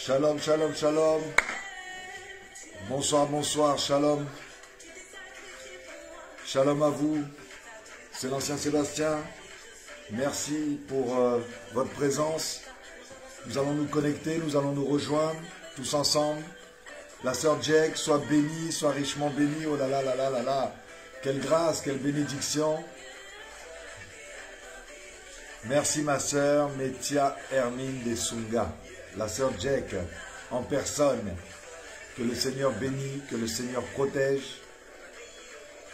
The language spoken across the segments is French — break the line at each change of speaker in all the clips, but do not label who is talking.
Shalom, shalom, shalom. Bonsoir, bonsoir, shalom. Shalom à vous. C'est l'ancien Sébastien. Merci pour votre présence. Nous allons nous connecter, nous allons nous rejoindre tous ensemble. La sœur Jack, soit bénie, soit richement bénie. Oh là là là là là là. Quelle grâce, quelle bénédiction. Merci ma sœur Métia Hermine Desunga. La sœur Jack en personne. Que le Seigneur bénisse, que le Seigneur protège.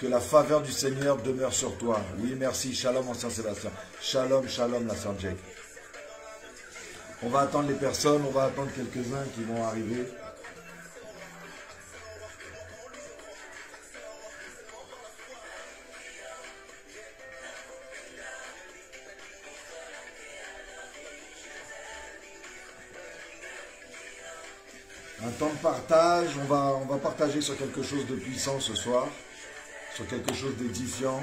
Que la faveur du Seigneur demeure sur toi. Oui, merci. Shalom, ancien Sébastien. Shalom, shalom, la sœur Jack. On va attendre les personnes, on va attendre quelques-uns qui vont arriver. Un temps de partage, on va partager sur quelque chose de puissant ce soir, sur quelque chose d'édifiant.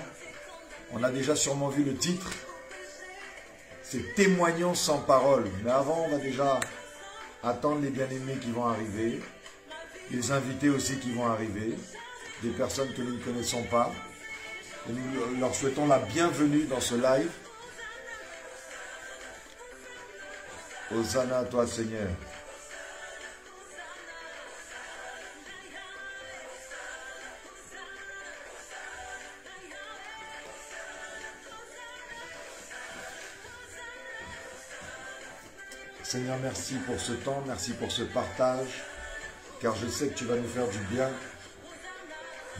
On a déjà sûrement vu le titre, c'est témoignons sans parole. Mais avant, on va déjà attendre les bien-aimés qui vont arriver, les invités aussi qui vont arriver, des personnes que nous ne connaissons pas. Et nous leur souhaitons la bienvenue dans ce live. Hosanna à toi, Seigneur. Seigneur, merci pour ce temps, merci pour ce partage, car je sais que tu vas nous faire du bien.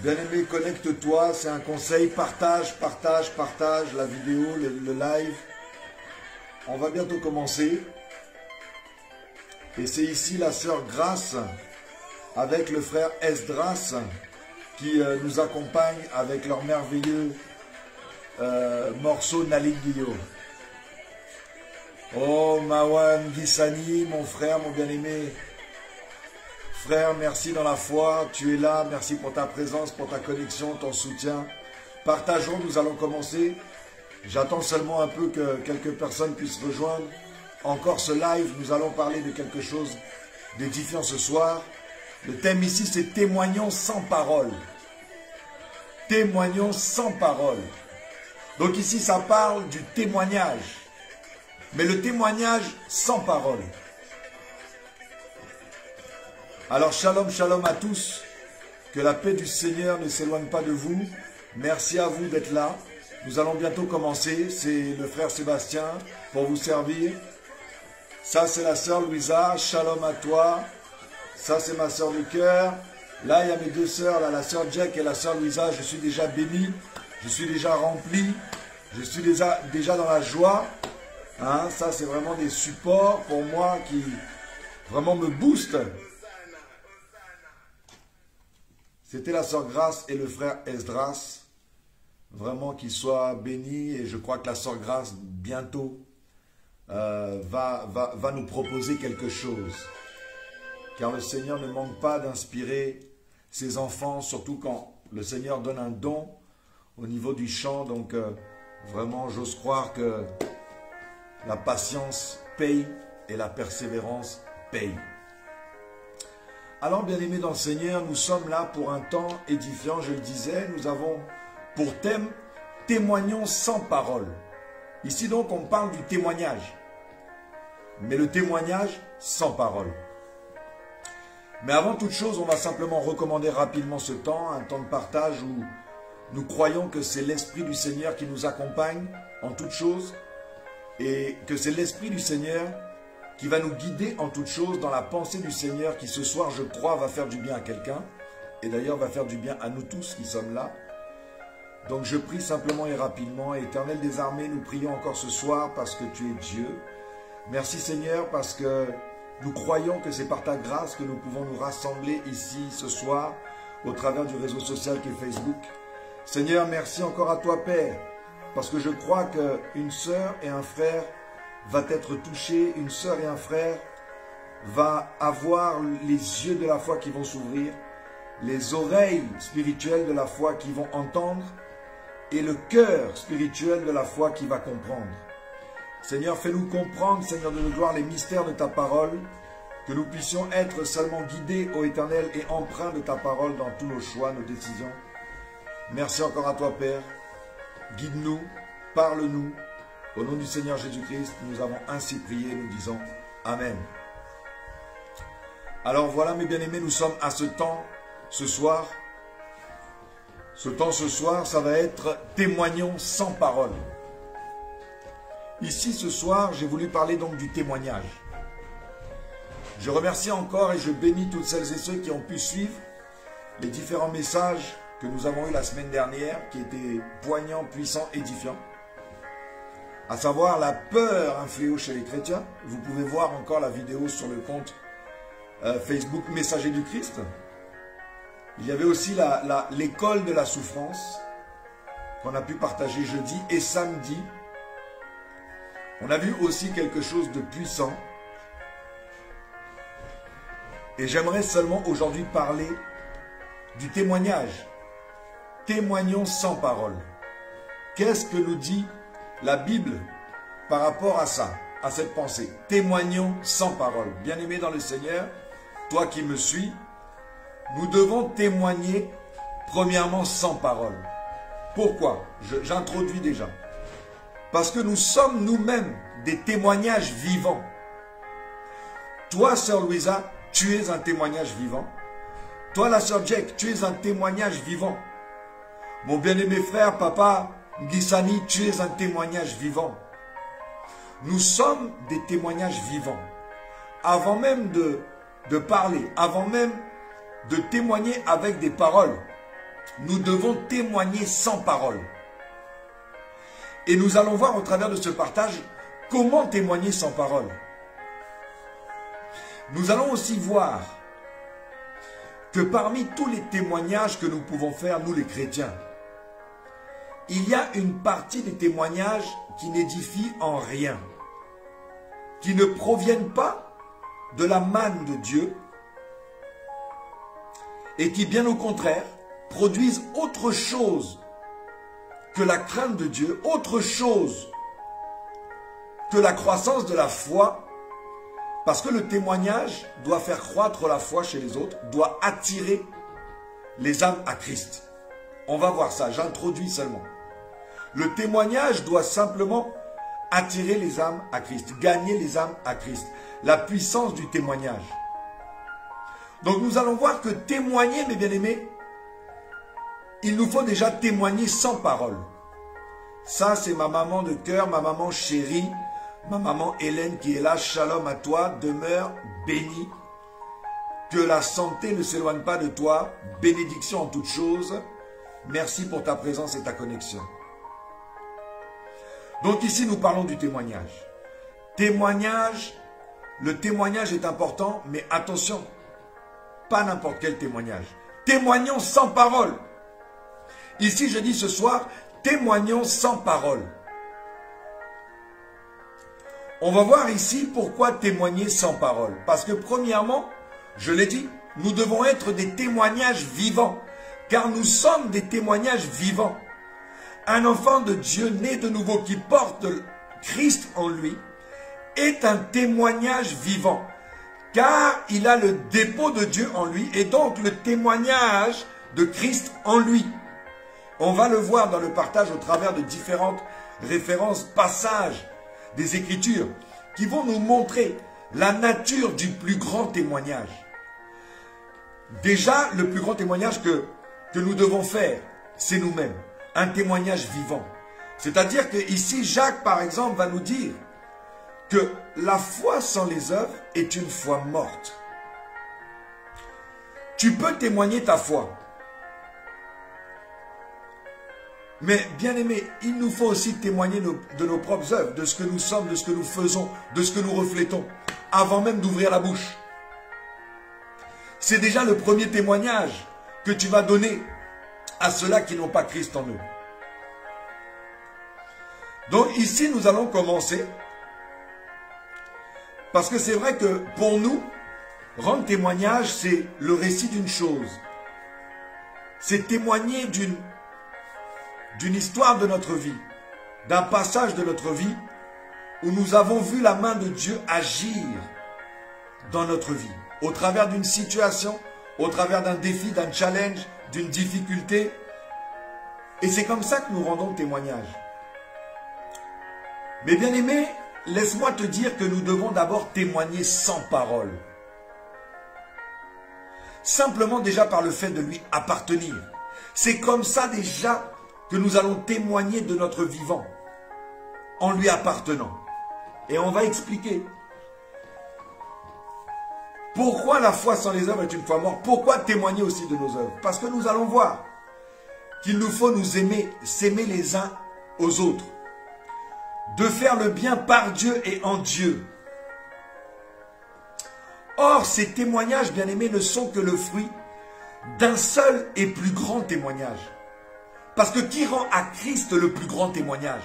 Bien-aimé, connecte-toi, c'est un conseil, partage, partage, partage la vidéo, le live. On va bientôt commencer. Et c'est ici la sœur Grâce, avec le frère Esdras, qui nous accompagne avec leur merveilleux morceau Nalinguio. Oh, Mawan Gisani, mon frère, mon bien-aimé. Frère, merci dans la foi, tu es là. Merci pour ta présence, pour ta connexion, ton soutien. Partageons, nous allons commencer. J'attends seulement un peu que quelques personnes puissent rejoindre encore ce live. Nous allons parler de quelque chose d'édifiant ce soir. Le thème ici, c'est témoignons sans parole. Témoignons sans parole. Donc ici, ça parle du témoignage. Mais le témoignage sans parole. Alors shalom, shalom à tous. Que la paix du Seigneur ne s'éloigne pas de vous. Merci à vous d'être là. Nous allons bientôt commencer. C'est le frère Sébastien pour vous servir. Ça c'est la sœur Louisa. Shalom à toi. Ça c'est ma sœur de cœur. Là il y a mes deux sœurs, là, la sœur Jack et la sœur Louisa. Je suis déjà béni. Je suis déjà rempli. Je suis déjà dans la joie. Hein, ça, c'est vraiment des supports pour moi qui vraiment me boostent. C'était la sœur Grâce et le frère Esdras. Vraiment qu'ils soient bénis. Et je crois que la sœur Grâce, bientôt, va nous proposer quelque chose. Car le Seigneur ne manque pas d'inspirer ses enfants, surtout quand le Seigneur donne un don au niveau du chant. Donc, vraiment, j'ose croire que la patience paye et la persévérance paye. Alors, bien-aimés dans le Seigneur, nous sommes là pour un temps édifiant, je le disais. Nous avons pour thème « Témoignons sans parole ». Ici donc, on parle du témoignage. Mais le témoignage sans parole. Mais avant toute chose, on va simplement recommander rapidement ce temps, un temps de partage où nous croyons que c'est l'Esprit du Seigneur qui nous accompagne en toutes choses. Et que c'est l'Esprit du Seigneur qui va nous guider en toutes choses dans la pensée du Seigneur qui ce soir, je crois, va faire du bien à quelqu'un. Et d'ailleurs va faire du bien à nous tous qui sommes là. Donc je prie simplement et rapidement. Éternel des armées, nous prions encore ce soir parce que tu es Dieu. Merci Seigneur parce que nous croyons que c'est par ta grâce que nous pouvons nous rassembler ici ce soir au travers du réseau social qui est Facebook. Seigneur, merci encore à toi Père. Parce que je crois qu'une sœur et un frère va être touchés, une sœur et un frère va avoir les yeux de la foi qui vont s'ouvrir, les oreilles spirituelles de la foi qui vont entendre et le cœur spirituel de la foi qui va comprendre. Seigneur, fais-nous comprendre, Seigneur de nos gloires, les mystères de ta parole que nous puissions être seulement guidés, ô Éternel, et empreints de ta parole dans tous nos choix, nos décisions. Merci encore à toi, Père. Guide-nous, parle-nous. Au nom du Seigneur Jésus-Christ, nous avons ainsi prié, nous disons Amen. Alors voilà, mes bien-aimés, nous sommes à ce temps, ce soir. Ce temps, ce soir, ça va être témoignons sans parole. Ici, ce soir, j'ai voulu parler donc du témoignage. Je remercie encore et je bénis toutes celles et ceux qui ont pu suivre les différents messages que nous avons eus la semaine dernière, qui étaient poignants, puissants, édifiants. À savoir la peur, un fléau chez les chrétiens. Vous pouvez voir encore la vidéo sur le compte Facebook Messager du Christ. Il y avait aussi l'école de la souffrance qu'on a pu partager jeudi et samedi. On a vu aussi quelque chose de puissant. Et j'aimerais seulement aujourd'hui parler du témoignage. Témoignons sans parole. Qu'est-ce que nous dit la Bible par rapport à ça, à cette pensée? Témoignons sans parole. Bien-aimé dans le Seigneur, toi qui me suis, nous devons témoigner premièrement sans parole. Pourquoi? J'introduis déjà. Parce que nous sommes nous-mêmes des témoignages vivants. Toi, sœur Louisa, tu es un témoignage vivant. Toi, la sœur Jack, tu es un témoignage vivant. Mon bien-aimé frère, papa, Gisani, tu es un témoignage vivant. Nous sommes des témoignages vivants. Avant même de parler, avant même de témoigner avec des paroles, nous devons témoigner sans parole. Et nous allons voir au travers de ce partage comment témoigner sans parole. Nous allons aussi voir que parmi tous les témoignages que nous pouvons faire, nous les chrétiens, il y a une partie des témoignages qui n'édifient en rien, qui ne proviennent pas de la manne de Dieu et qui, bien au contraire, produisent autre chose que la crainte de Dieu, autre chose que la croissance de la foi. Parce que le témoignage doit faire croître la foi chez les autres, doit attirer les âmes à Christ. On va voir ça, j'introduis seulement. Le témoignage doit simplement attirer les âmes à Christ, gagner les âmes à Christ. La puissance du témoignage. Donc nous allons voir que témoigner, mes bien-aimés, il nous faut déjà témoigner sans parole. Ça, c'est ma maman de cœur, ma maman chérie, ma maman Hélène qui est là. Shalom à toi, demeure bénie. Que la santé ne s'éloigne pas de toi. Bénédiction en toutes choses. Merci pour ta présence et ta connexion. Donc ici, nous parlons du témoignage. Témoignage, le témoignage est important, mais attention, pas n'importe quel témoignage. Témoignons sans parole. Ici, je dis ce soir, témoignons sans parole. On va voir ici pourquoi témoigner sans parole. Parce que premièrement, je l'ai dit, nous devons être des témoignages vivants. Car nous sommes des témoignages vivants. Un enfant de Dieu né de nouveau qui porte Christ en lui est un témoignage vivant. Car il a le dépôt de Dieu en lui et donc le témoignage de Christ en lui. On va le voir dans le partage au travers de différentes références, passages des Écritures qui vont nous montrer la nature du plus grand témoignage. Déjà, le plus grand témoignage que nous devons faire, c'est nous-mêmes. Un témoignage vivant. C'est-à-dire que ici, Jacques, par exemple, va nous dire que la foi sans les œuvres est une foi morte. Tu peux témoigner ta foi. Mais bien aimé, il nous faut aussi témoigner de nos propres œuvres, de ce que nous sommes, de ce que nous faisons, de ce que nous reflétons, avant même d'ouvrir la bouche. C'est déjà le premier témoignage que tu vas donner à ceux-là qui n'ont pas Christ en eux. Donc ici, nous allons commencer. Parce que c'est vrai que pour nous, rendre témoignage, c'est le récit d'une chose. C'est témoigner d'une histoire de notre vie, d'un passage de notre vie où nous avons vu la main de Dieu agir dans notre vie, au travers d'une situation, au travers d'un défi, d'un challenge, d'une difficulté. Et c'est comme ça que nous rendons témoignage. Mais bien aimé, laisse-moi te dire que nous devons d'abord témoigner sans parole. Simplement déjà par le fait de lui appartenir. C'est comme ça déjà que nous allons témoigner de notre vivant, en lui appartenant. Et on va expliquer. Pourquoi la foi sans les œuvres est une foi morte? Pourquoi témoigner aussi de nos œuvres? Parce que nous allons voir qu'il nous faut nous aimer, s'aimer les uns aux autres. De faire le bien par Dieu et en Dieu. Or, ces témoignages, bien-aimés, ne sont que le fruit d'un seul et plus grand témoignage. Parce que qui rend à Christ le plus grand témoignage?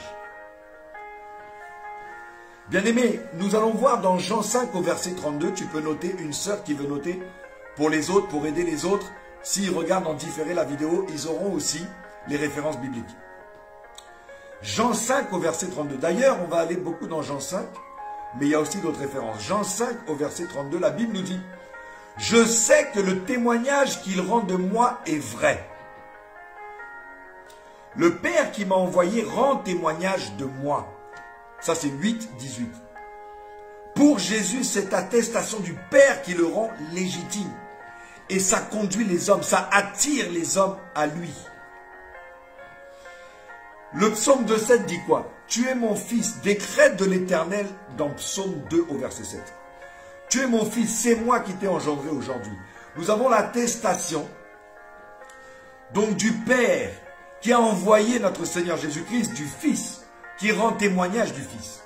Bien-aimés, nous allons voir dans Jean 5 au verset 32, tu peux noter, une sœur qui veut noter pour les autres, pour aider les autres. S'ils regardent en différé la vidéo, ils auront aussi les références bibliques. Jean 5 au verset 32. D'ailleurs, on va aller beaucoup dans Jean 5, mais il y a aussi d'autres références. Jean 5 au verset 32, la Bible nous dit « Je sais que le témoignage qu'il rend de moi est vrai. Le Père qui m'a envoyé rend témoignage de moi. » Ça, c'est 8, 18. Pour Jésus, cette attestation du Père qui le rend légitime. Et ça conduit les hommes, ça attire les hommes à lui. Le psaume 2,7 dit quoi? Tu es mon fils, décret de l'Éternel dans psaume 2 au verset 7. Tu es mon fils, c'est moi qui t'ai engendré aujourd'hui. Nous avons l'attestation donc du Père qui a envoyé notre Seigneur Jésus-Christ, du Fils, qui rend témoignage du Fils.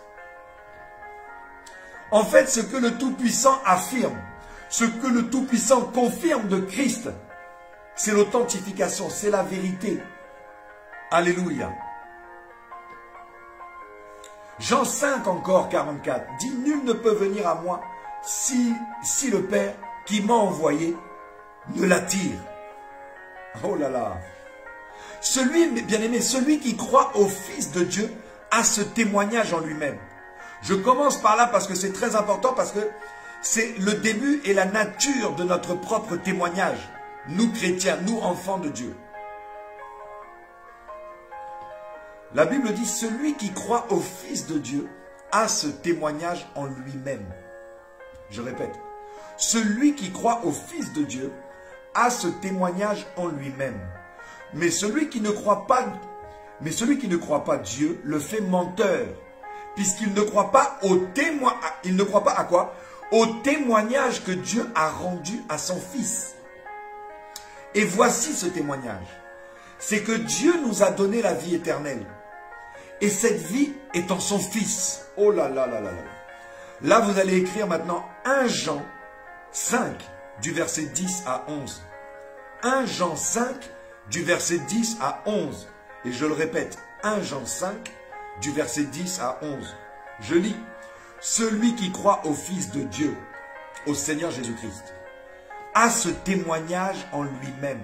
En fait, ce que le Tout-Puissant affirme, ce que le Tout-Puissant confirme de Christ, c'est l'authentification, c'est la vérité. Alléluia. Jean 5 encore, 44, dit « Nul ne peut venir à moi si le Père qui m'a envoyé ne l'attire. » Oh là là. Celui, bien-aimé, celui qui croit au Fils de Dieu a ce témoignage en lui-même. Je commence par là parce que c'est très important, parce que c'est le début et la nature de notre propre témoignage. Nous chrétiens, nous enfants de Dieu. La Bible dit, celui qui croit au Fils de Dieu a ce témoignage en lui-même. Je répète, celui qui croit au Fils de Dieu a ce témoignage en lui-même. Mais celui qui ne croit pas Dieu le fait menteur, puisqu'il ne croit pas au il ne croit pas à quoi? Au témoignage que Dieu a rendu à son Fils. Et voici ce témoignage. C'est que Dieu nous a donné la vie éternelle. Et cette vie est en son Fils. Oh là là là là là. Là, vous allez écrire maintenant 1 Jean 5, du verset 10 à 11. 1 Jean 5, du verset 10 à 11. Et je le répète, 1 Jean 5, du verset 10 à 11. Je lis. Celui qui croit au Fils de Dieu, au Seigneur Jésus-Christ, a ce témoignage en lui-même.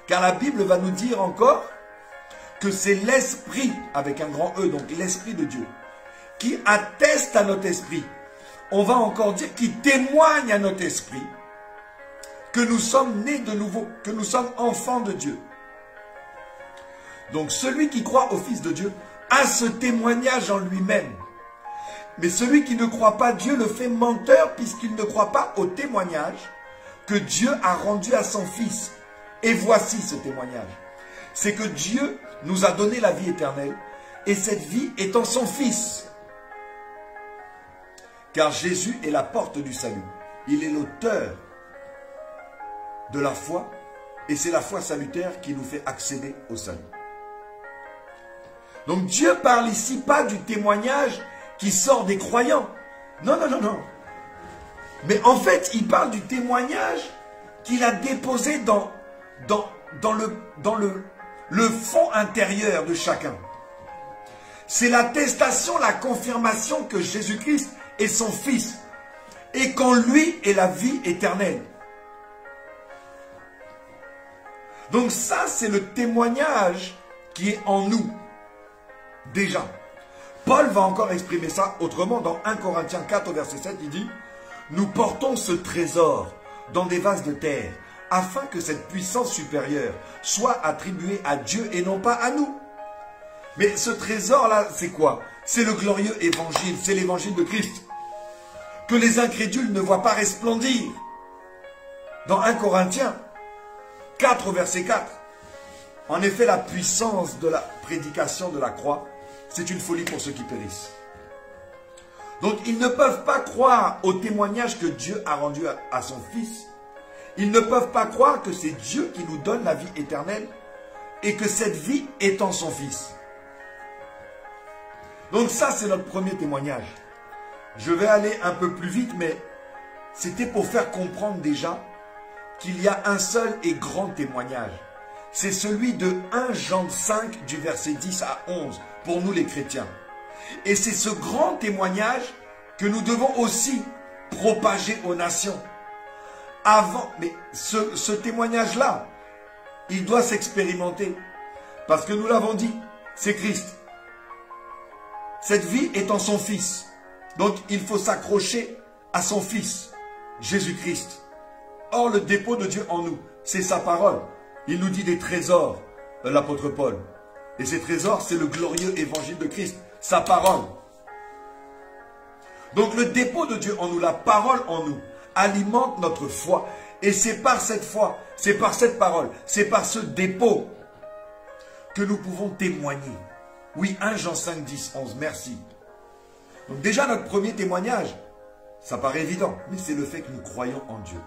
Car la Bible va nous dire encore que c'est l'Esprit, avec un grand E, donc l'Esprit de Dieu, qui atteste à notre esprit. On va encore dire qui témoigne à notre esprit que nous sommes nés de nouveau, que nous sommes enfants de Dieu. Donc celui qui croit au Fils de Dieu a ce témoignage en lui-même. Mais celui qui ne croit pas Dieu le fait menteur, puisqu'il ne croit pas au témoignage que Dieu a rendu à son Fils. Et voici ce témoignage. C'est que Dieu nous a donné la vie éternelle, et cette vie est en son Fils. Car Jésus est la porte du salut. Il est l'auteur de la foi, et c'est la foi salutaire qui nous fait accéder au salut. Donc Dieu parle ici pas du témoignage qui sort des croyants. Non, non, non, non. Mais en fait, il parle du témoignage qu'il a déposé dans le fond intérieur de chacun. C'est l'attestation, la confirmation que Jésus-Christ est son Fils et qu'en lui est la vie éternelle. Donc ça, c'est le témoignage qui est en nous, déjà. Paul va encore exprimer ça autrement dans 1 Corinthiens 4 au verset 7, il dit « nous portons ce trésor dans des vases de terre, afin que cette puissance supérieure soit attribuée à Dieu et non pas à nous. Mais ce trésor-là, c'est quoi? C'est le glorieux évangile, c'est l'évangile de Christ, que les incrédules ne voient pas resplendir. Dans 1 Corinthiens 4, verset 4, en effet, la puissance de la prédication de la croix, c'est une folie pour ceux qui périssent. Donc, ils ne peuvent pas croire au témoignage que Dieu a rendu à son Fils. Ils ne peuvent pas croire que c'est Dieu qui nous donne la vie éternelle et que cette vie est en son Fils. Donc ça, c'est notre premier témoignage. Je vais aller un peu plus vite, mais c'était pour faire comprendre déjà qu'il y a un seul et grand témoignage. C'est celui de 1 Jean 5 du verset 10 à 11 pour nous les chrétiens. Et c'est ce grand témoignage que nous devons aussi propager aux nations. Mais ce témoignage-là, il doit s'expérimenter. Parce que nous l'avons dit, c'est Christ. Cette vie est en son Fils. Donc il faut s'accrocher à son Fils, Jésus-Christ. Or le dépôt de Dieu en nous, c'est sa parole. Il nous dit des trésors, l'apôtre Paul. Et ces trésors, c'est le glorieux évangile de Christ, sa parole. Donc le dépôt de Dieu en nous, la parole en nous, alimente notre foi. Et c'est par cette foi, c'est par cette parole, c'est par ce dépôt que nous pouvons témoigner. Oui, 1 Jean 5, 10, 11, merci. Donc déjà notre premier témoignage, ça paraît évident, mais c'est le fait que nous croyons en Dieu.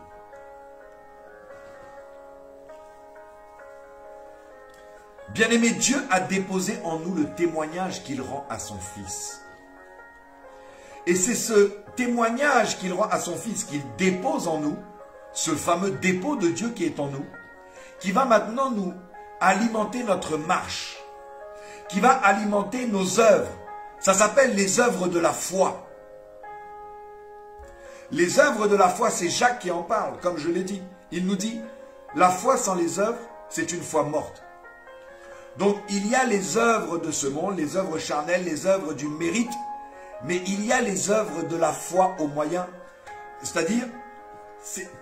Bien-aimé, Dieu a déposé en nous le témoignage qu'il rend à son Fils. Et c'est ce témoignage qu'il rend à son Fils, qu'il dépose en nous, ce fameux dépôt de Dieu qui est en nous, qui va maintenant nous alimenter notre marche, qui va alimenter nos œuvres. Ça s'appelle les œuvres de la foi. Les œuvres de la foi, c'est Jacques qui en parle, comme je l'ai dit. Il nous dit, la foi sans les œuvres, c'est une foi morte. Donc il y a les œuvres de ce monde, les œuvres charnelles, les œuvres du mérite, mais il y a les œuvres de la foi au moyen, c'est-à-dire,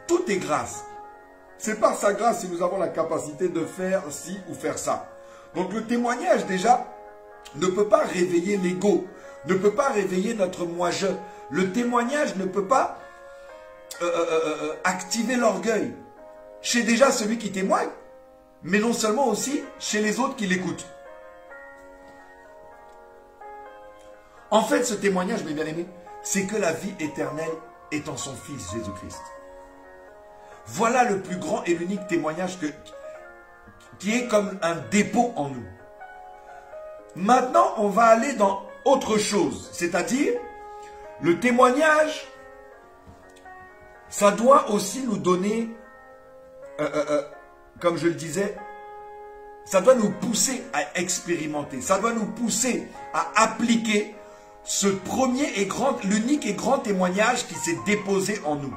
tout est grâce. C'est par sa grâce si nous avons la capacité de faire ci ou faire ça. Donc le témoignage déjà ne peut pas réveiller l'ego, ne peut pas réveiller notre moi-je. Le témoignage ne peut pas activer l'orgueil chez déjà celui qui témoigne, mais non seulement aussi chez les autres qui l'écoutent. En fait, ce témoignage, mes bien-aimés, c'est que la vie éternelle est en son Fils Jésus-Christ. Voilà le plus grand et l'unique témoignage qui est comme un dépôt en nous. Maintenant, on va aller dans autre chose, c'est-à-dire le témoignage, ça doit aussi nous donner, comme je le disais, ça doit nous pousser à expérimenter, ça doit nous pousser à appliquer ce premier et grand, l'unique et grand témoignage qui s'est déposé en nous.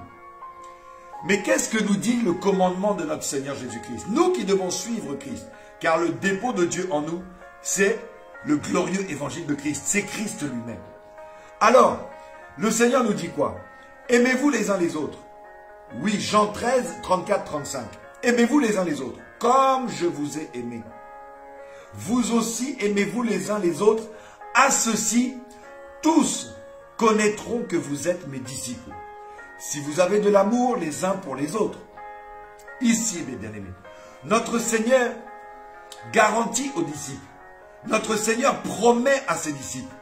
Mais qu'est-ce que nous dit le commandement de notre Seigneur Jésus-Christ? Nous qui devons suivre Christ, car le dépôt de Dieu en nous, c'est le glorieux évangile de Christ, c'est Christ lui-même. Alors, le Seigneur nous dit quoi? Aimez-vous les uns les autres. Oui, Jean 13, 34, 35. Aimez-vous les uns les autres, comme je vous ai aimé. Vous aussi aimez-vous les uns les autres. À ceci, tous connaîtront que vous êtes mes disciples, si vous avez de l'amour les uns pour les autres. Ici, mes bien-aimés, notre Seigneur garantit aux disciples, notre Seigneur promet à ses disciples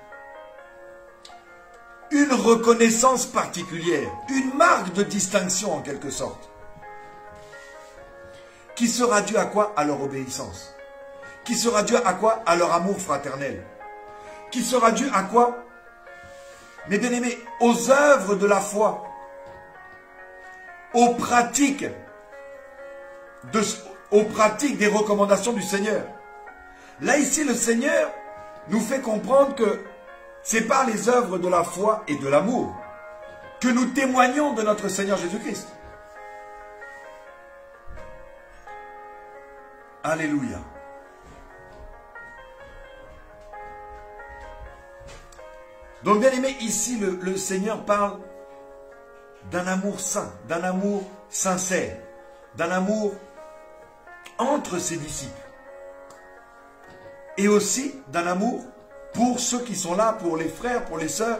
une reconnaissance particulière, une marque de distinction en quelque sorte, qui sera due à quoi? À leur obéissance. Qui sera due à quoi? À leur amour fraternel. Qui sera due à quoi? Mes bien-aimés, aux œuvres de la foi, aux pratiques des recommandations du Seigneur. Là, ici, le Seigneur nous fait comprendre que c'est par les œuvres de la foi et de l'amour que nous témoignons de notre Seigneur Jésus-Christ. Alléluia. Donc, bien aimé, ici, le Seigneur parle d'un amour saint, d'un amour sincère, d'un amour entre ses disciples. Et aussi d'un amour pour ceux qui sont là, pour les frères, pour les sœurs.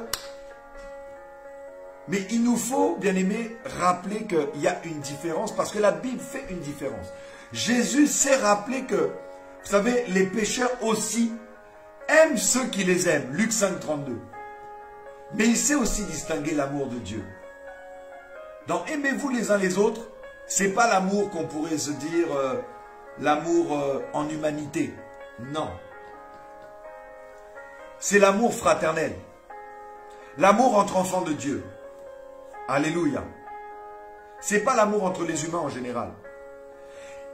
Mais il nous faut, bien aimés, rappeler qu'il y a une différence, parce que la Bible fait une différence. Jésus sait rappeler que, vous savez, les pécheurs aussi aiment ceux qui les aiment. Luc 5, 32. Mais il sait aussi distinguer l'amour de Dieu. Dans aimez-vous les uns les autres, ce n'est pas l'amour qu'on pourrait se dire, l'amour en humanité. Non. C'est l'amour fraternel. L'amour entre enfants de Dieu. Alléluia. Ce n'est pas l'amour entre les humains en général.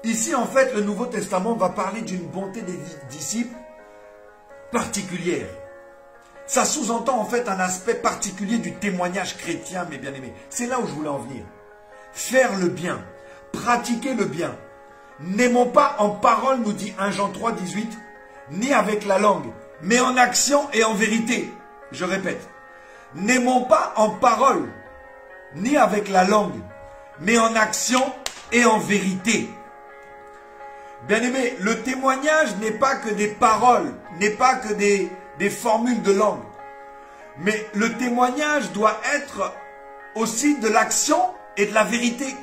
Ici, en fait, le Nouveau Testament va parler d'une bonté des disciples particulière. Ça sous-entend en fait un aspect particulier du témoignage chrétien, mes bien-aimés. C'est là où je voulais en venir. Faire le bien, pratiquer le bien. N'aimons pas en parole, nous dit 1 Jean 3, 18, ni avec la langue, mais en action et en vérité. Je répète, n'aimons pas en parole, ni avec la langue, mais en action et en vérité. Bien-aimés, le témoignage n'est pas que des paroles, n'est pas que des formules de langue. Mais le témoignage doit être aussi de l'action et de la vérité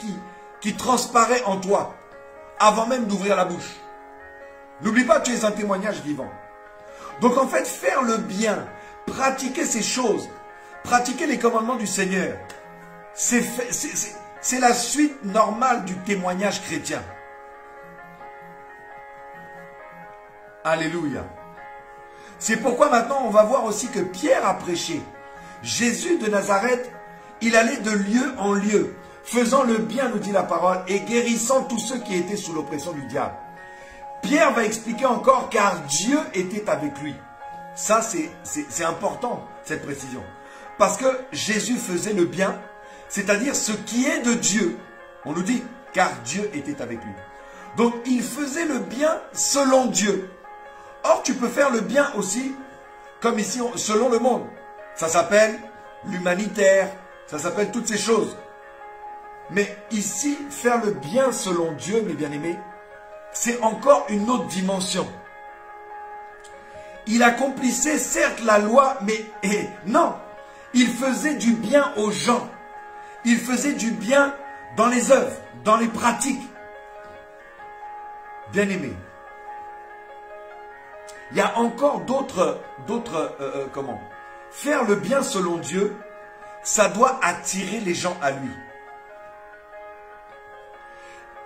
qui transparaît en toi, avant même d'ouvrir la bouche. N'oublie pas que tu es un témoignage vivant. Donc en fait, faire le bien, pratiquer ces choses, pratiquer les commandements du Seigneur, c'est la suite normale du témoignage chrétien. Alléluia. C'est pourquoi maintenant on va voir aussi que Pierre a prêché. Jésus de Nazareth, il allait de lieu en lieu, faisant le bien, nous dit la parole, et guérissant tous ceux qui étaient sous l'oppression du diable. Pierre va expliquer encore, car Dieu était avec lui. Ça, c'est important, cette précision. Parce que Jésus faisait le bien, c'est-à-dire ce qui est de Dieu. On nous dit, car Dieu était avec lui. Donc, il faisait le bien selon Dieu. Or, tu peux faire le bien aussi, comme ici, selon le monde. Ça s'appelle l'humanitaire, ça s'appelle toutes ces choses. Mais ici, faire le bien selon Dieu, mes bien-aimés, c'est encore une autre dimension. Il accomplissait certes la loi, mais non, il faisait du bien aux gens. Il faisait du bien dans les œuvres, dans les pratiques. Bien-aimés, il y a encore d'autres, comment? Faire le bien selon Dieu, ça doit attirer les gens à lui.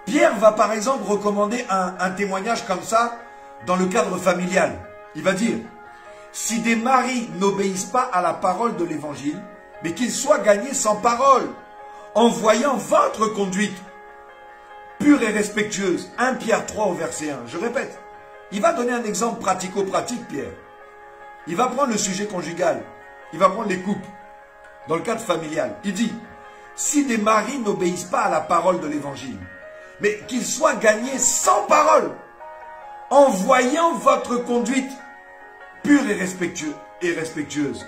Pierre va par exemple recommander un témoignage comme ça dans le cadre familial. Il va dire, si des maris n'obéissent pas à la parole de l'évangile, mais qu'ils soient gagnés sans parole, en voyant votre conduite pure et respectueuse. 1 Pierre 3 au verset 1. Je répète, il va donner un exemple pratico-pratique, Pierre. Il va prendre le sujet conjugal. Il va prendre les couples dans le cadre familial. Il dit, si des maris n'obéissent pas à la parole de l'évangile, mais qu'ils soient gagnés sans parole, en voyant votre conduite pure et respectueuse.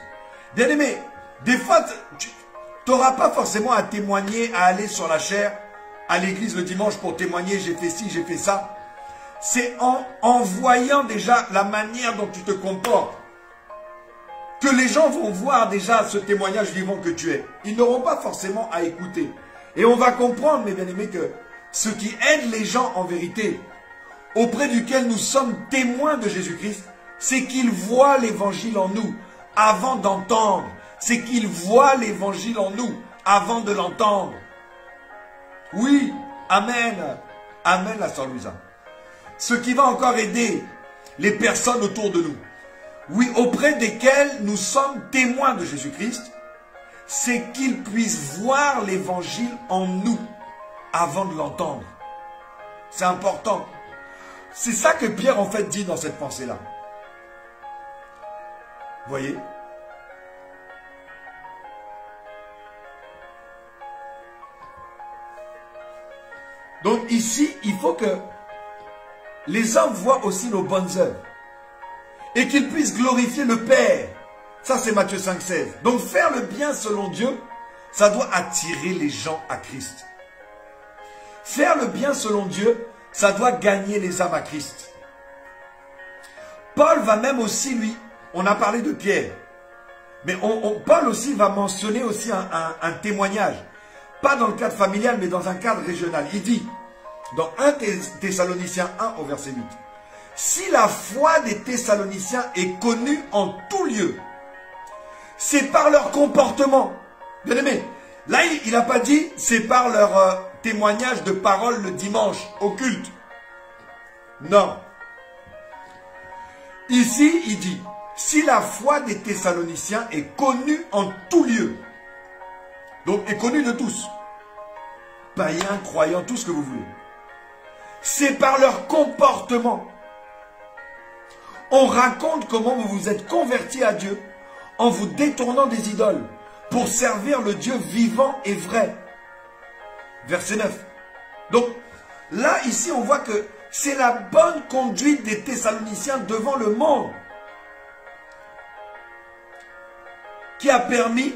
Bien-aimé, des fois, tu n'auras pas forcément à témoigner, à aller sur la chair, à l'église le dimanche pour témoigner, j'ai fait ci, j'ai fait ça. C'est en voyant déjà la manière dont tu te comportes que les gens vont voir déjà ce témoignage vivant que tu es. Ils n'auront pas forcément à écouter. Et on va comprendre, mes bien-aimés, que ce qui aide les gens en vérité, auprès duquel nous sommes témoins de Jésus-Christ, c'est qu'ils voient l'évangile en nous avant d'entendre. C'est qu'ils voient l'évangile en nous avant de l'entendre. Oui, amen. Amen, la sœur Louisa. Ce qui va encore aider les personnes autour de nous, oui, auprès desquelles nous sommes témoins de Jésus-Christ, c'est qu'ils puissent voir l'évangile en nous avant de l'entendre. C'est important. C'est ça que Pierre en fait dit dans cette pensée-là. Voyez? Donc ici, il faut que les hommes voient aussi nos bonnes œuvres et qu'ils puissent glorifier le Père. Ça, c'est Matthieu 5,16. Donc faire le bien selon Dieu, ça doit attirer les gens à Christ. Faire le bien selon Dieu, ça doit gagner les âmes à Christ. Paul va même aussi, lui, on a parlé de Pierre, mais Paul aussi va mentionner aussi un témoignage. Pas dans le cadre familial, mais dans un cadre régional. Il dit, dans 1 Thessaloniciens 1 au verset 8, « Si la foi des Thessaloniciens est connue en tout lieu, c'est par leur comportement. » Bien aimé, là il n'a pas dit, c'est par leur témoignage de parole le dimanche au culte. Non. Ici, il dit, si la foi des Thessaloniciens est connue en tout lieu, donc est connue de tous, païens, croyants, tout ce que vous voulez, c'est par leur comportement. On raconte comment vous vous êtes convertis à Dieu en vous détournant des idoles pour servir le Dieu vivant et vrai. Verset 9. Donc, là, ici, on voit que c'est la bonne conduite des Thessaloniciens devant le monde qui a permis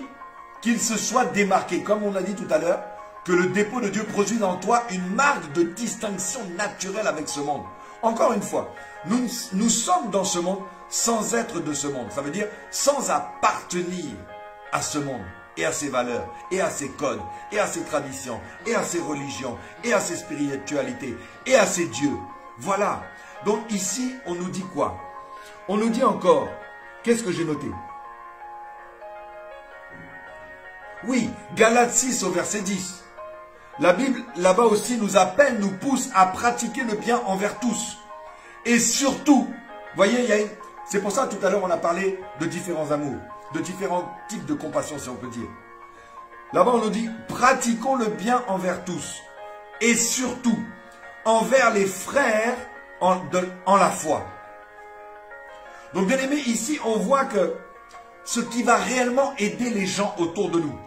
qu'ils se soient démarqués. Comme on a dit tout à l'heure, que le dépôt de Dieu produit en toi une marque de distinction naturelle avec ce monde. Encore une fois, nous sommes dans ce monde sans être de ce monde. Ça veut dire sans appartenir à ce monde et à ses valeurs, et à ses codes, et à ses traditions, et à ses religions, et à ses spiritualités, et à ses dieux. Voilà. Donc ici, on nous dit quoi? On nous dit encore, qu'est-ce que j'ai noté? Oui, Galates 6 au verset 10. La Bible, là-bas aussi, nous appelle, nous pousse à pratiquer le bien envers tous. Et surtout, voyez, c'est pour ça tout à l'heure on a parlé de différents amours, de différents types de compassion, si on peut dire. Là-bas, on nous dit, pratiquons le bien envers tous. Et surtout, envers les frères en la foi. Donc, bien aimé, ici, on voit que ce qui va réellement aider les gens autour de nous,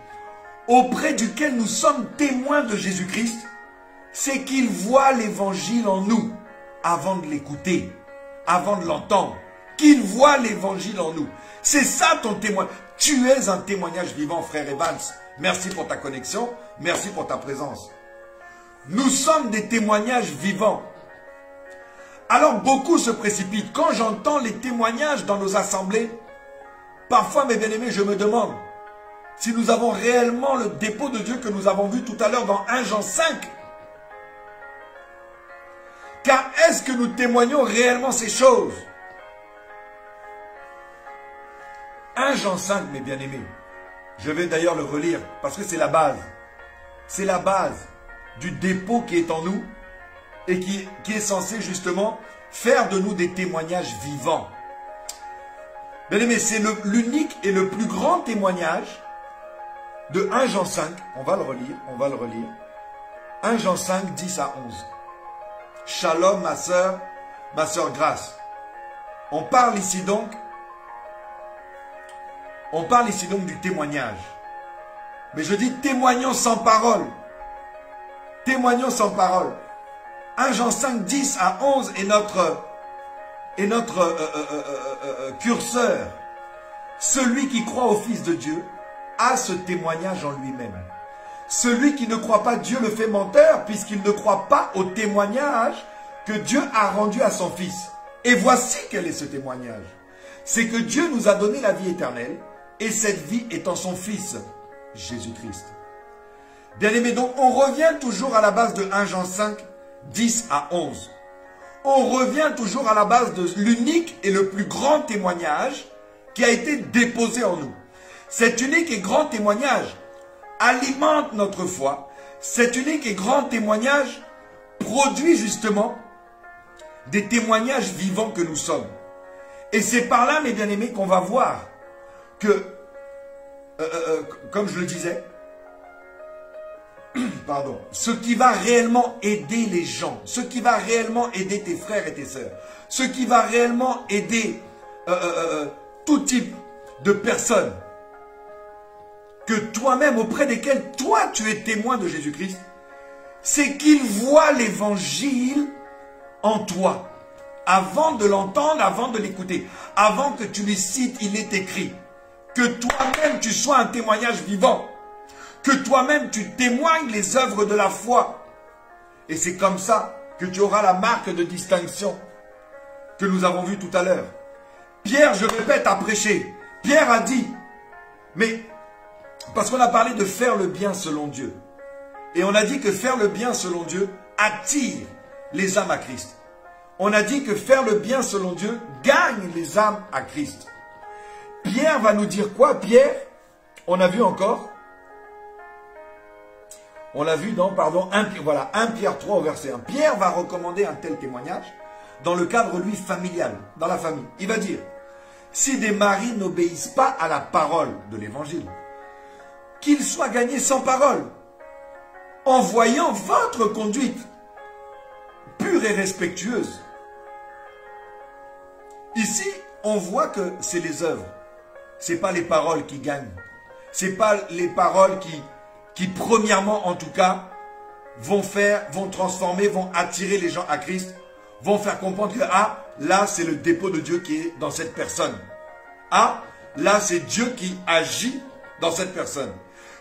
auprès duquel nous sommes témoins de Jésus-Christ, c'est qu'ils voient l'évangile en nous avant de l'écouter, avant de l'entendre. Qu'ils voient l'évangile en nous. C'est ça ton témoin. Tu es un témoignage vivant, frère Evans. Merci pour ta connexion. Merci pour ta présence. Nous sommes des témoignages vivants. Alors beaucoup se précipitent. Quand j'entends les témoignages dans nos assemblées, parfois, mes bien-aimés, je me demande si nous avons réellement le dépôt de Dieu que nous avons vu tout à l'heure dans 1 Jean 5. Car est-ce que nous témoignons réellement ces choses? 1 Jean 5, mes bien-aimés. Je vais d'ailleurs le relire parce que c'est la base. C'est la base du dépôt qui est en nous et qui est censé justement faire de nous des témoignages vivants. Bien-aimés, c'est l'unique et le plus grand témoignage de 1 Jean 5. On va le relire. 1 Jean 5, 10 à 11. Shalom, ma sœur Grace. On parle ici donc du témoignage. Mais je dis témoignons sans parole. Témoignons sans parole. 1 Jean 5, 10 à 11 est notre curseur. Celui qui croit au Fils de Dieu a ce témoignage en lui-même. Celui qui ne croit pas Dieu le fait menteur, puisqu'il ne croit pas au témoignage que Dieu a rendu à son Fils. Et voici quel est ce témoignage. C'est que Dieu nous a donné la vie éternelle, et cette vie est en son Fils, Jésus-Christ. Bien-aimés, donc on revient toujours à la base de 1 Jean 5, 10 à 11. On revient toujours à la base de l'unique et le plus grand témoignage qui a été déposé en nous. Cet unique et grand témoignage alimente notre foi. Cet unique et grand témoignage produit justement des témoignages vivants que nous sommes. Et c'est par là, mes bien-aimés, qu'on va voir que, comme je le disais, pardon, ce qui va réellement aider les gens, ce qui va réellement aider tes frères et tes sœurs, ce qui va réellement aider tout type de personnes, que toi-même, auprès desquelles toi tu es témoin de Jésus-Christ, c'est qu'ils voient l'évangile en toi. Avant de l'entendre, avant de l'écouter, avant que tu lui cites, il est écrit. Que toi-même tu sois un témoignage vivant. que toi-même tu témoignes les œuvres de la foi. Et c'est comme ça que tu auras la marque de distinction que nous avons vue tout à l'heure. Pierre, je répète, a prêché. Pierre a dit, mais parce qu'on a parlé de faire le bien selon Dieu. Et on a dit que faire le bien selon Dieu attire les âmes à Christ. On a dit que faire le bien selon Dieu gagne les âmes à Christ. Pierre va nous dire quoi? Pierre, on a vu encore, on l'a vu dans, pardon, 1 Pierre 3 au verset 1. Pierre va recommander un tel témoignage dans le cadre, lui, familial, dans la famille. Il va dire, si des maris n'obéissent pas à la parole de l'évangile, qu'ils soient gagnés sans parole, en voyant votre conduite pure et respectueuse. Ici, on voit que c'est les œuvres. Ce n'est pas les paroles qui gagnent. Ce n'est pas les paroles qui, premièrement, en tout cas, vont transformer, vont attirer les gens à Christ, vont faire comprendre que, ah, là, c'est le dépôt de Dieu qui est dans cette personne. Ah, là, c'est Dieu qui agit dans cette personne.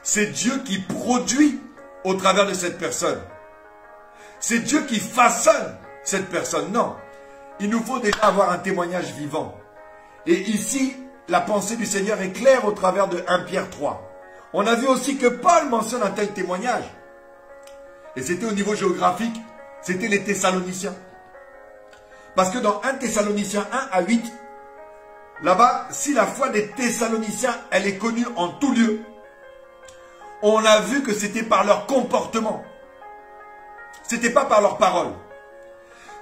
C'est Dieu qui produit au travers de cette personne. C'est Dieu qui façonne cette personne. Non, il nous faut déjà avoir un témoignage vivant. Et ici, la pensée du Seigneur est claire au travers de 1 Pierre 3. On a vu aussi que Paul mentionne un tel témoignage. Et c'était au niveau géographique, c'était les Thessaloniciens. Parce que dans 1 Thessaloniciens 1 à 8, là-bas, si la foi des Thessaloniciens, elle est connue en tout lieu, on a vu que c'était par leur comportement. C'était pas par leurs paroles.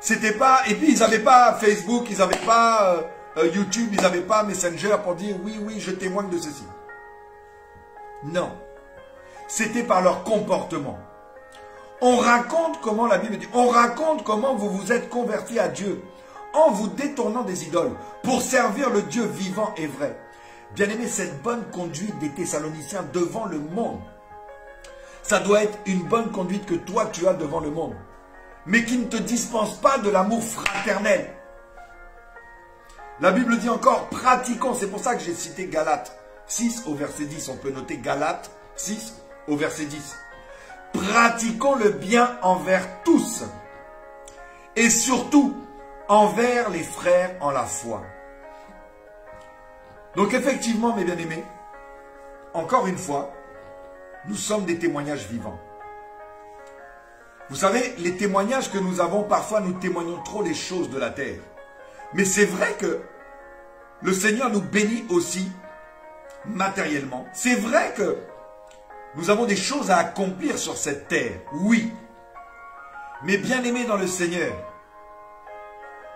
C'était pas... Et puis, ils n'avaient pas Facebook, ils n'avaient pas YouTube, ils n'avaient pas Messenger pour dire « Oui, oui, je témoigne de ceci ». Non. C'était par leur comportement. On raconte comment, la Bible dit, on raconte comment vous vous êtes convertis à Dieu en vous détournant des idoles pour servir le Dieu vivant et vrai. Bien-aimé, cette bonne conduite des Thessaloniciens devant le monde, ça doit être une bonne conduite que toi tu as devant le monde, mais qui ne te dispense pas de l'amour fraternel. La Bible dit encore, pratiquons, c'est pour ça que j'ai cité Galates 6 au verset 10, on peut noter Galates 6 au verset 10. Pratiquons le bien envers tous et surtout envers les frères en la foi. Donc effectivement, mes bien-aimés, encore une fois, nous sommes des témoignages vivants. Vous savez, les témoignages que nous avons, parfois nous témoignons trop les choses de la terre. Mais c'est vrai que le Seigneur nous bénit aussi matériellement. C'est vrai que nous avons des choses à accomplir sur cette terre, oui. Mais bien-aimés dans le Seigneur,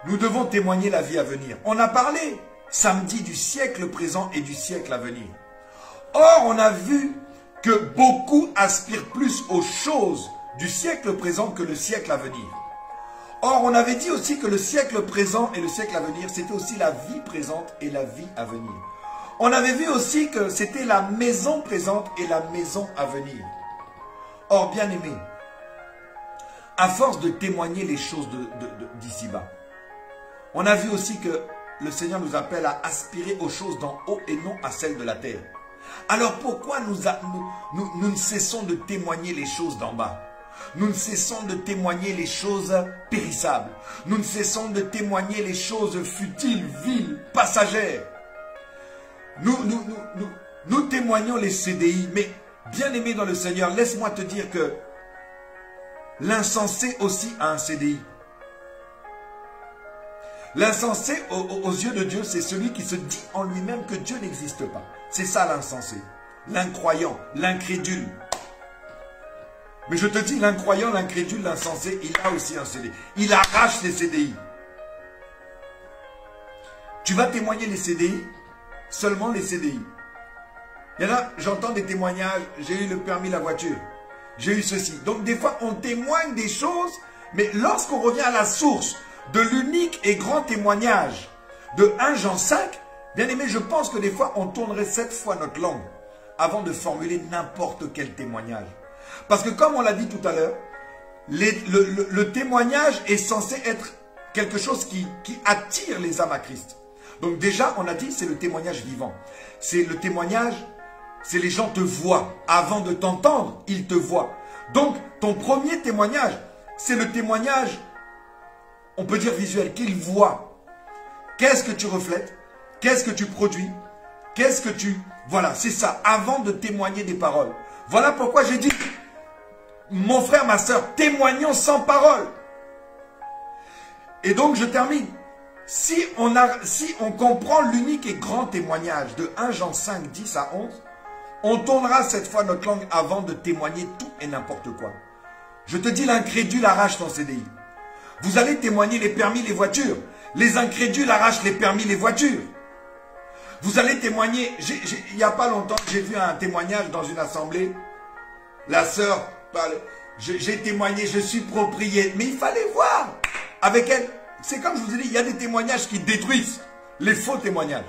nous devons témoigner la vie à venir. On a parlé samedi du siècle présent et du siècle à venir. Or, on a vu que beaucoup aspirent plus aux choses du siècle présent que le siècle à venir. Or, on avait dit aussi que le siècle présent et le siècle à venir, c'était aussi la vie présente et la vie à venir. On avait vu aussi que c'était la maison présente et la maison à venir. Or, bien aimé, à force de témoigner les choses d'ici-bas, on a vu aussi que le Seigneur nous appelle à aspirer aux choses d'en haut et non à celles de la terre. Alors pourquoi nous ne cessons de témoigner les choses d'en bas? Nous ne cessons de témoigner les choses périssables. Nous ne cessons de témoigner les choses futiles, viles, passagères. Nous témoignons les CDI, mais bien aimé dans le Seigneur, laisse-moi te dire que l'insensé aussi a un CDI. L'insensé aux yeux de Dieu, c'est celui qui se dit en lui-même que Dieu n'existe pas. C'est ça l'insensé, l'incroyant, l'incrédule. Mais je te dis, l'incroyant, l'incrédule, l'insensé, il a aussi un CDI. Il arrache les CDI. Tu vas témoigner les CDI, seulement les CDI. Il y en a, j'entends des témoignages, j'ai eu le permis de la voiture, j'ai eu ceci. Donc des fois, on témoigne des choses, mais lorsqu'on revient à la source de l'unique et grand témoignage de 1 Jean 5, bien aimé, je pense que des fois, on tournerait 7 fois notre langue avant de formuler n'importe quel témoignage. Parce que comme on l'a dit tout à l'heure, le témoignage est censé être quelque chose qui attire les âmes à Christ. Donc déjà, on a dit, c'est le témoignage vivant. C'est le témoignage c'est les gens te voient. Avant de t'entendre, ils te voient. Donc, ton premier témoignage, c'est le témoignage, on peut dire visuel, qu'ils voient. Qu'est-ce que tu reflètes? Qu'est-ce que tu produis? Qu'est-ce que tu... Voilà, c'est ça, avant de témoigner des paroles. Voilà pourquoi j'ai dit, mon frère, ma soeur, témoignons sans parole. Et donc, je termine. Si on comprend l'unique et grand témoignage de 1 Jean 5, 10 à 11, on tournera cette fois notre langue avant de témoigner tout et n'importe quoi. Je te dis, l'incrédule arrache ton CDI. Vous allez témoigner les permis, les voitures. Les incrédules arrachent les permis, les voitures. Vous allez témoigner, il n'y a pas longtemps, j'ai vu un témoignage dans une assemblée. La sœur parlait, j'ai témoigné, je suis propriétaire. Mais il fallait voir avec elle. C'est comme je vous ai dit, il y a des témoignages qui détruisent les faux témoignages.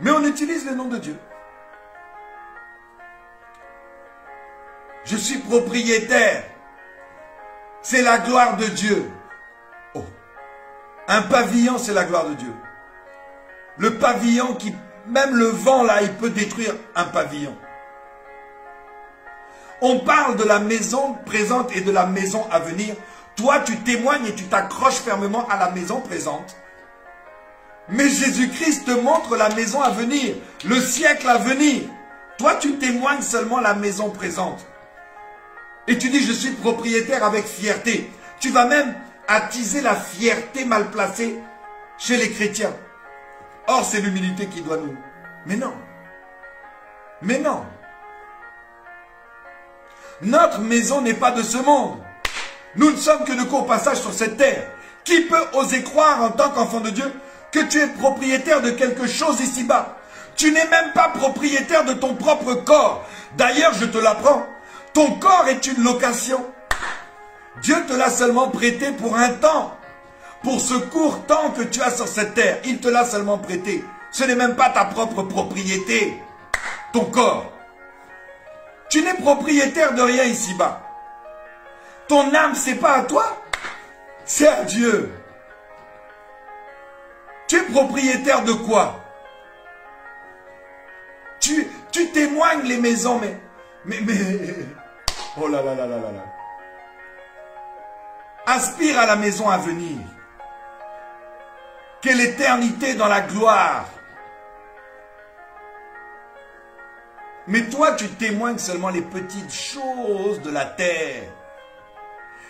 Mais on utilise le nom de Dieu. Je suis propriétaire. C'est la gloire de Dieu. Oh. Un pavillon, c'est la gloire de Dieu. Le pavillon qui, même le vent là, il peut détruire un pavillon. On parle de la maison présente et de la maison à venir. Toi, tu témoignes et tu t'accroches fermement à la maison présente. Mais Jésus-Christ te montre la maison à venir, le siècle à venir. Toi, tu témoignes seulement la maison présente. Et tu dis, je suis propriétaire avec fierté. Tu vas même attiser la fierté mal placée chez les chrétiens. Or, c'est l'humilité qui doit nous... Mais non. Mais non. Notre maison n'est pas de ce monde. Nous ne sommes que de court passage sur cette terre. Qui peut oser croire en tant qu'enfant de Dieu que tu es propriétaire de quelque chose ici-bas? Tu n'es même pas propriétaire de ton propre corps. D'ailleurs, je te l'apprends. Ton corps est une location. Dieu te l'a seulement prêté pour un temps. Pour ce court temps que tu as sur cette terre. Il te l'a seulement prêté. Ce n'est même pas ta propre propriété. Ton corps. Tu n'es propriétaire de rien ici-bas. Ton âme, c'est pas à toi. C'est à Dieu. Tu es propriétaire de quoi? Tu témoignes les maisons, mais... Oh là là là là là là. Aspire à la maison à venir. Quelle éternité dans la gloire. Mais toi, tu témoignes seulement les petites choses de la terre.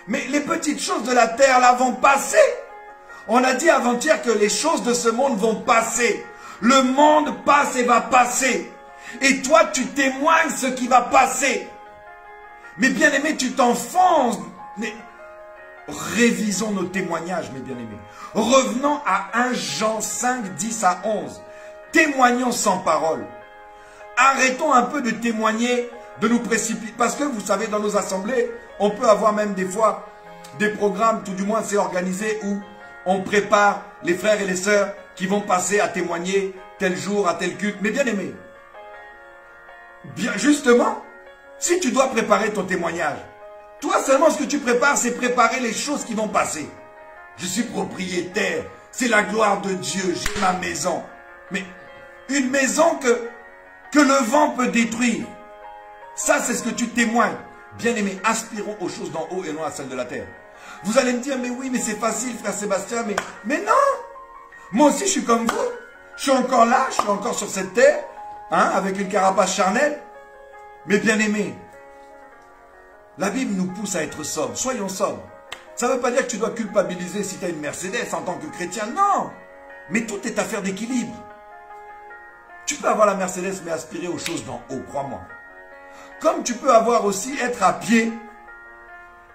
Mais les petites choses de la terre, là, vont passer. On a dit avant-hier que les choses de ce monde vont passer. Le monde passe et va passer. Et toi, tu témoignes ce qui va passer. Mais bien aimé, tu t'enfonces. Mais révisons nos témoignages, mes bien-aimés. Revenons à 1 Jean 5, 10 à 11. Témoignons sans parole. Arrêtons un peu de témoigner, de nous précipiter. Parce que vous savez, dans nos assemblées, on peut avoir même des fois des programmes, tout du moins c'est organisé, où on prépare les frères et les sœurs qui vont passer à témoigner tel jour, à tel culte. Mais bien aimé, bien, justement, si tu dois préparer ton témoignage, toi seulement ce que tu prépares, c'est préparer les choses qui vont passer. Je suis propriétaire, c'est la gloire de Dieu, j'ai ma maison. Mais une maison que le vent peut détruire, ça c'est ce que tu témoignes. Bien aimé, aspirons aux choses d'en haut et non à celles de la terre. Vous allez me dire, mais oui, mais c'est facile, frère Sébastien, mais non. Moi aussi, je suis comme vous. Je suis encore là, je suis encore sur cette terre, hein, avec une carapace charnelle. Mais bien aimé, la Bible nous pousse à être sobres. Soyons sobres. Ça ne veut pas dire que tu dois culpabiliser si tu as une Mercedes en tant que chrétien. Non. Mais tout est affaire d'équilibre. Tu peux avoir la Mercedes, mais aspirer aux choses d'en haut, crois-moi. Comme tu peux avoir aussi être à pied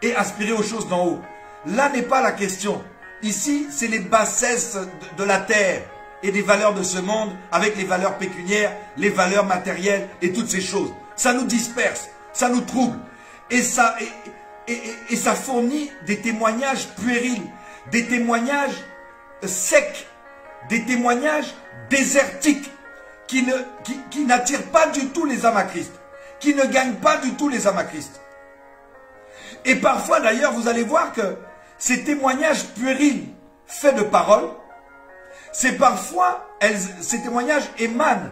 et aspirer aux choses d'en haut. Là n'est pas la question. Ici, c'est les bassesses de la terre et des valeurs de ce monde avec les valeurs pécuniaires, les valeurs matérielles et toutes ces choses. Ça nous disperse, ça nous trouble. Et ça fournit des témoignages puérils, des témoignages secs, des témoignages désertiques qui n'attirent pas du tout les âmes à Christ, qui ne gagnent pas du tout les âmes à Christ. Et parfois d'ailleurs, vous allez voir que ces témoignages puérils faits de paroles, c'est parfois, ces témoignages émanent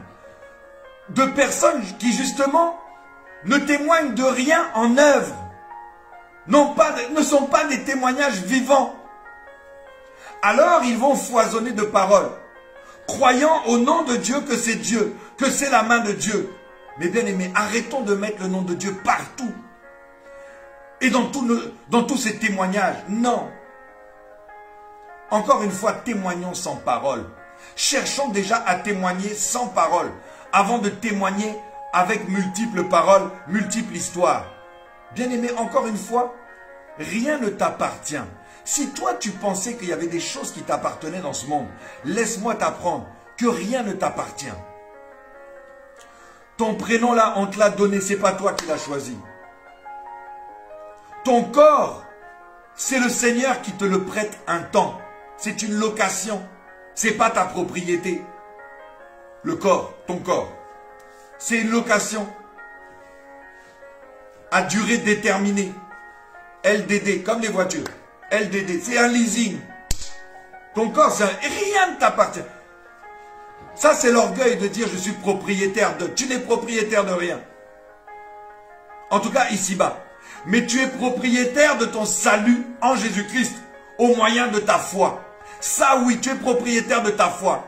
de personnes qui justement ne témoignent de rien en œuvre, ne sont pas des témoignages vivants. Alors ils vont foisonner de paroles, croyant au nom de Dieu que c'est Dieu, que c'est la main de Dieu. Mais bien aimés, arrêtons de mettre le nom de Dieu partout. Et dans tous ces témoignages, non. Encore une fois, témoignons sans parole. Cherchons déjà à témoigner sans parole, avant de témoigner avec multiples paroles, multiples histoires. Bien aimé, encore une fois, rien ne t'appartient. Si toi tu pensais qu'il y avait des choses qui t'appartenaient dans ce monde, laisse-moi t'apprendre que rien ne t'appartient. Ton prénom là, on te l'a donné, c'est pas toi qui l'as choisi. Ton corps, c'est le Seigneur qui te le prête un temps. C'est une location. C'est pas ta propriété. Le corps, ton corps, c'est une location à durée déterminée. LDD, comme les voitures. LDD, c'est un leasing. Ton corps, rien ne t'appartient. Ça, c'est l'orgueil de dire je suis propriétaire de. Tu n'es propriétaire de rien. En tout cas, ici-bas. Mais tu es propriétaire de ton salut en Jésus-Christ au moyen de ta foi. Ça, oui, tu es propriétaire de ta foi.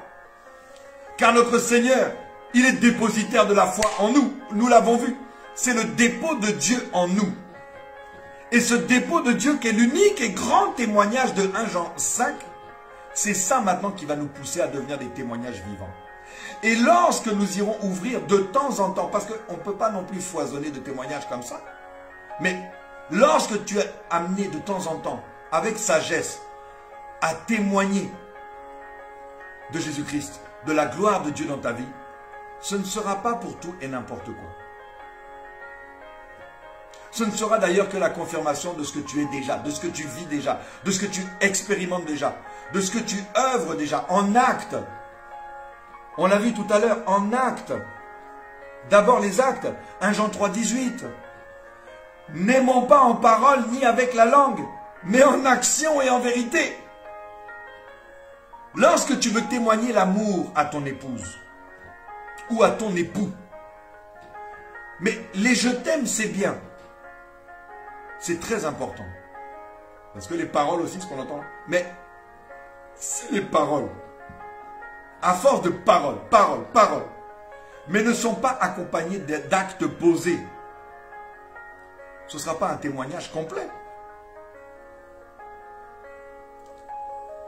Car notre Seigneur, il est dépositaire de la foi en nous. Nous l'avons vu. C'est le dépôt de Dieu en nous. Et ce dépôt de Dieu qui est l'unique et grand témoignage de 1 Jean 5, c'est ça maintenant qui va nous pousser à devenir des témoignages vivants. Et lorsque nous irons ouvrir de temps en temps, parce qu'on ne peut pas non plus foisonner de témoignages comme ça, mais lorsque tu es amené de temps en temps, avec sagesse, à témoigner de Jésus-Christ, de la gloire de Dieu dans ta vie, ce ne sera pas pour tout et n'importe quoi. Ce ne sera d'ailleurs que la confirmation de ce que tu es déjà, de ce que tu vis déjà, de ce que tu expérimentes déjà, de ce que tu œuvres déjà, en acte. On l'a vu tout à l'heure, en acte. D'abord les actes, 1 Jean 3, 18. N'aimons pas en parole ni avec la langue, mais en action et en vérité. Lorsque tu veux témoigner l'amour à ton épouse ou à ton époux, mais les je t'aime, c'est bien. C'est très important. Parce que les paroles aussi, ce qu'on entend. Mais c'est les paroles. À force de paroles, mais ne sont pas accompagnées d'actes posés. Ce ne sera pas un témoignage complet.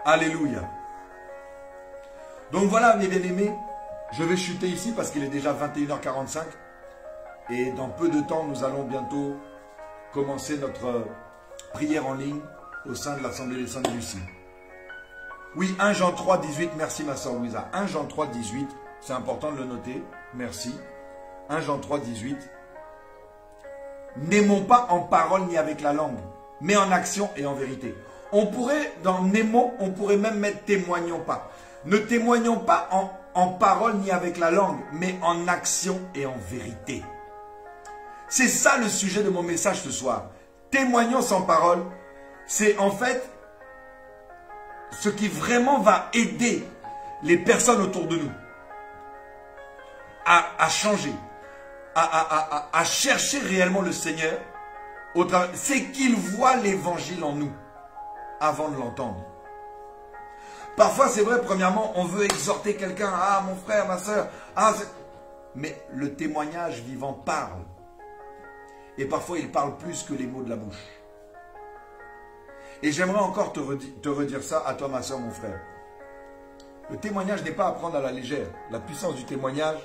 Alléluia. Donc voilà, mes bien-aimés, je vais chuter ici parce qu'il est déjà 21h45. Et dans peu de temps, nous allons bientôt commencer notre prière en ligne au sein de l'Assemblée des Saints de Lucie. Oui, 1 Jean 3, 18, merci ma soeur Louisa. 1 Jean 3, 18, c'est important de le noter, merci. 1 Jean 3, 18. N'aimons pas en parole ni avec la langue, mais en action et en vérité. On pourrait, dans n'aimons, on pourrait même mettre témoignons pas. Ne témoignons pas en parole ni avec la langue, mais en action et en vérité. C'est ça le sujet de mon message ce soir. Témoignons sans parole, c'est en fait ce qui vraiment va aider les personnes autour de nous à changer, à chercher réellement le Seigneur. C'est qu'ils voient l'évangile en nous avant de l'entendre. Parfois, c'est vrai, premièrement, on veut exhorter quelqu'un. Ah, mon frère, ma soeur. Ah, mais le témoignage vivant parle. Et parfois, il parle plus que les mots de la bouche. Et j'aimerais encore te redire ça à toi, ma soeur, mon frère. Le témoignage n'est pas à prendre à la légère. La puissance du témoignage,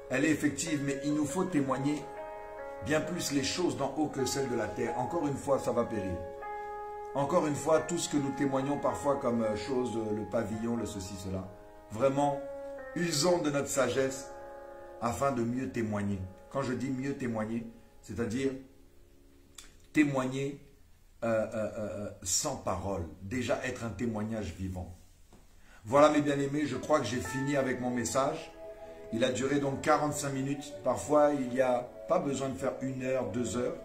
elle est effective, mais il nous faut témoigner bien plus les choses d'en haut que celles de la terre. Encore une fois, ça va périr. Encore une fois, tout ce que nous témoignons parfois comme chose, le pavillon, le ceci, cela. Vraiment, usons de notre sagesse afin de mieux témoigner. Quand je dis mieux témoigner, c'est-à-dire témoigner sans parole. Déjà être un témoignage vivant. Voilà mes bien-aimés, je crois que j'ai fini avec mon message. Il a duré donc 45 minutes. Parfois, il n'y a pas besoin de faire 1 heure, 2 heures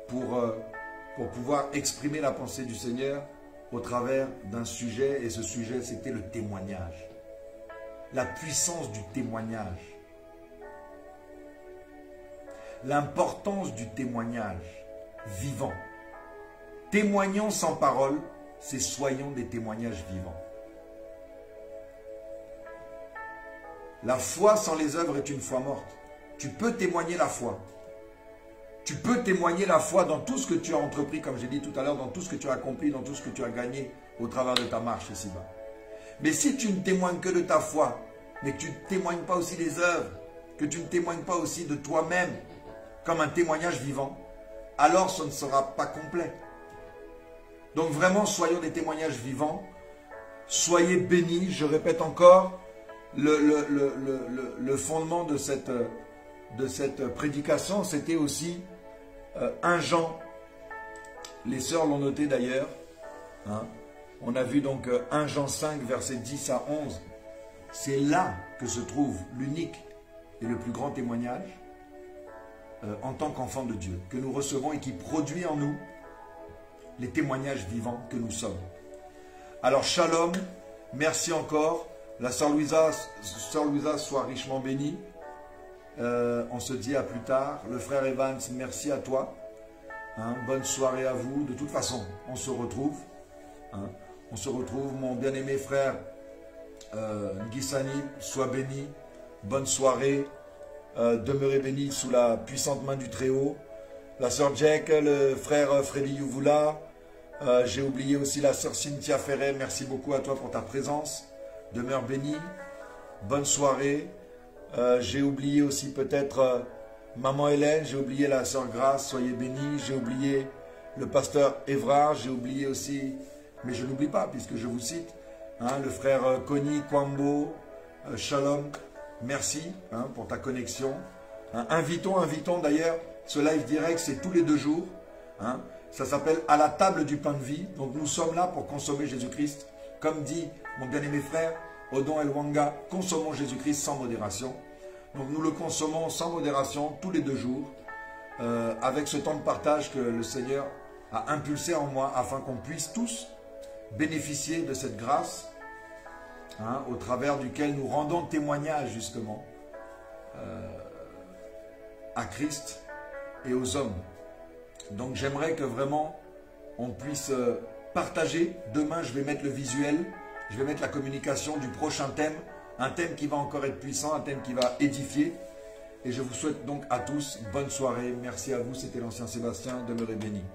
pour pouvoir exprimer la pensée du Seigneur au travers d'un sujet. Et ce sujet, c'était le témoignage. La puissance du témoignage. l'importance du témoignage vivant. Témoignons sans parole, c'est soyons des témoignages vivants. La foi sans les œuvres est une foi morte. Tu peux témoigner la foi. Tu peux témoigner la foi dans tout ce que tu as entrepris, comme j'ai dit tout à l'heure, dans tout ce que tu as accompli, dans tout ce que tu as gagné au travers de ta marche ici-bas. Mais si tu ne témoignes que de ta foi, mais que tu ne témoignes pas aussi des œuvres, que tu ne témoignes pas aussi de toi-même comme un témoignage vivant, alors ce ne sera pas complet. Donc vraiment, soyons des témoignages vivants. Soyez bénis. Je répète encore, le fondement de cette prédication, c'était aussi 1 Jean. Les sœurs l'ont noté d'ailleurs. Hein. On a vu donc 1 Jean 5, versets 10 à 11. C'est là que se trouve l'unique et le plus grand témoignage en tant qu'enfant de Dieu, que nous recevons et qui produit en nous les témoignages vivants que nous sommes. Alors shalom, merci encore. La sœur Louisa soit richement bénie. On se dit à plus tard. Le frère Evans, merci à toi. Hein, bonne soirée à vous. De toute façon, on se retrouve. Hein, on se retrouve. Mon bien-aimé frère Ngisani, sois béni. Bonne soirée. Demeurez béni sous la puissante main du Très-Haut. La sœur Jack, le frère Freddy Youvula. J'ai oublié aussi la sœur Cynthia Ferret. Merci beaucoup à toi pour ta présence. Demeure béni. Bonne soirée. J'ai oublié aussi peut-être Maman Hélène. J'ai oublié la sœur Grace. Soyez bénis. J'ai oublié le pasteur Évrard. J'ai oublié aussi, mais je n'oublie pas puisque je vous cite, hein, le frère Koni Kwambo. Shalom. Merci hein, pour ta connexion. Hein, invitons d'ailleurs. Ce live direct, c'est tous les 2 jours. Hein. Ça s'appelle « À la table du pain de vie ». Donc nous sommes là pour consommer Jésus-Christ. Comme dit mon bien-aimé frère Odon Elwanga, consommons Jésus-Christ sans modération. Donc nous le consommons sans modération tous les 2 jours. Avec ce temps de partage que le Seigneur a impulsé en moi afin qu'on puisse tous bénéficier de cette grâce hein, au travers duquel nous rendons témoignage justement à Christ et aux hommes. Donc j'aimerais que vraiment on puisse partager. Demain je vais mettre le visuel, je vais mettre la communication du prochain thème, un thème qui va encore être puissant, un thème qui va édifier. Et je vous souhaite donc à tous bonne soirée. Merci à vous, c'était l'ancien Sébastien, demeurez bénis.